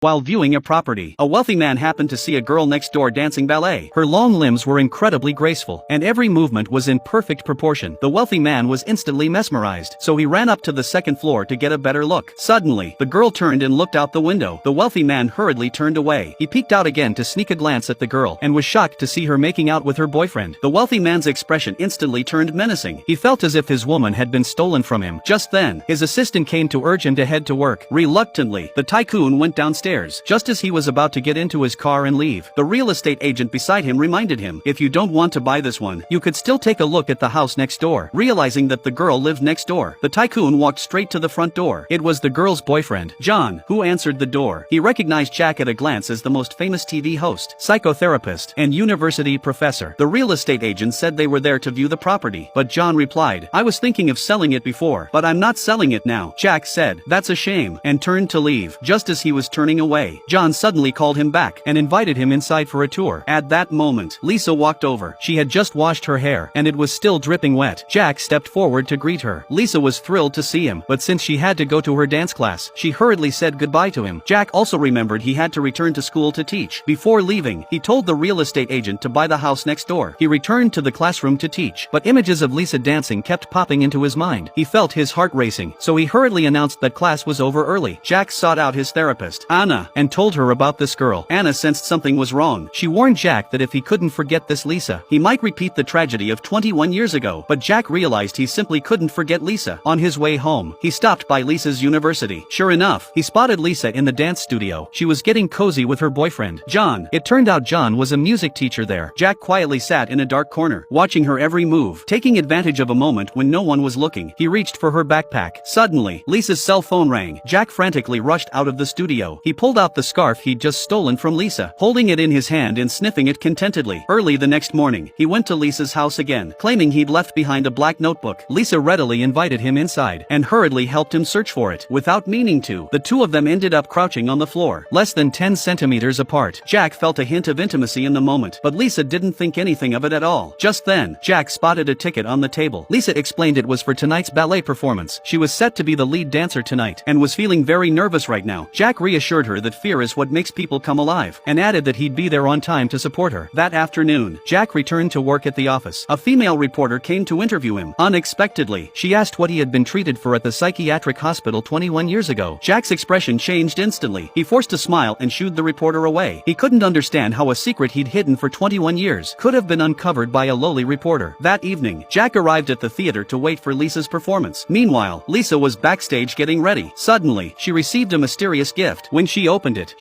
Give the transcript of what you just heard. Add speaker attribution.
Speaker 1: While viewing a property, a wealthy man happened to see a girl next door dancing ballet. Her long limbs were incredibly graceful, and every movement was in perfect proportion. The wealthy man was instantly mesmerized, so he ran up to the second floor to get a better look. Suddenly, the girl turned and looked out the window. The wealthy man hurriedly turned away. He peeked out again to sneak a glance at the girl, and was shocked to see her making out with her boyfriend. The wealthy man's expression instantly turned menacing. He felt as if his woman had been stolen from him. Just then, his assistant came to urge him to head to work. Reluctantly, the tycoon went downstairs. Just as he was about to get into his car and leave, the real estate agent beside him reminded him, "If you don't want to buy this one, you could still take a look at the house next door." Realizing that the girl lived next door, the tycoon walked straight to the front door. It was the girl's boyfriend, John, who answered the door. He recognized Jack at a glance as the most famous TV host, psychotherapist, and university professor. The real estate agent said they were there to view the property, but John replied, "I was thinking of selling it before, but I'm not selling it now." Jack said, "That's a shame," and turned to leave. Just as he was turning away, John suddenly called him back and invited him inside for a tour. At that moment, Lisa walked over. She had just washed her hair, and it was still dripping wet. Jack stepped forward to greet her. Lisa was thrilled to see him, but since she had to go to her dance class, she hurriedly said goodbye to him. Jack also remembered he had to return to school to teach. Before leaving, he told the real estate agent to buy the house next door. He returned to the classroom to teach, but images of Lisa dancing kept popping into his mind. He felt his heart racing, so he hurriedly announced that class was over early. Jack sought out his therapist, Anna, and told her about this girl. Anna sensed something was wrong. She warned Jack that if he couldn't forget this Lisa, he might repeat the tragedy of 21 years ago. But Jack realized he simply couldn't forget Lisa. On his way home, he stopped by Lisa's university. Sure enough, he spotted Lisa in the dance studio. She was getting cozy with her boyfriend, John. It turned out John was a music teacher there. Jack quietly sat in a dark corner, watching her every move. Taking advantage of a moment when no one was looking, he reached for her backpack. Suddenly, Lisa's cell phone rang. Jack frantically rushed out of the studio. He pulled out the scarf he'd just stolen from Lisa, holding it in his hand and sniffing it contentedly. Early the next morning, he went to Lisa's house again, claiming he'd left behind a black notebook. Lisa readily invited him inside, and hurriedly helped him search for it. Without meaning to, the two of them ended up crouching on the floor, less than 10 centimeters apart. Jack felt a hint of intimacy in the moment, but Lisa didn't think anything of it at all. Just then, Jack spotted a ticket on the table. Lisa explained it was for tonight's ballet performance. She was set to be the lead dancer tonight, and was feeling very nervous right now. Jack reassured her that fear is what makes people come alive, and added that he'd be there on time to support her. That afternoon, Jack returned to work at the office. A female reporter came to interview him. Unexpectedly, she asked what he had been treated for at the psychiatric hospital 21 years ago. Jack's expression changed instantly. He forced a smile and shooed the reporter away. He couldn't understand how a secret he'd hidden for 21 years could have been uncovered by a lowly reporter. That evening, Jack arrived at the theater to wait for Lisa's performance. Meanwhile, Lisa was backstage getting ready. Suddenly, she received a mysterious gift. When she opened it,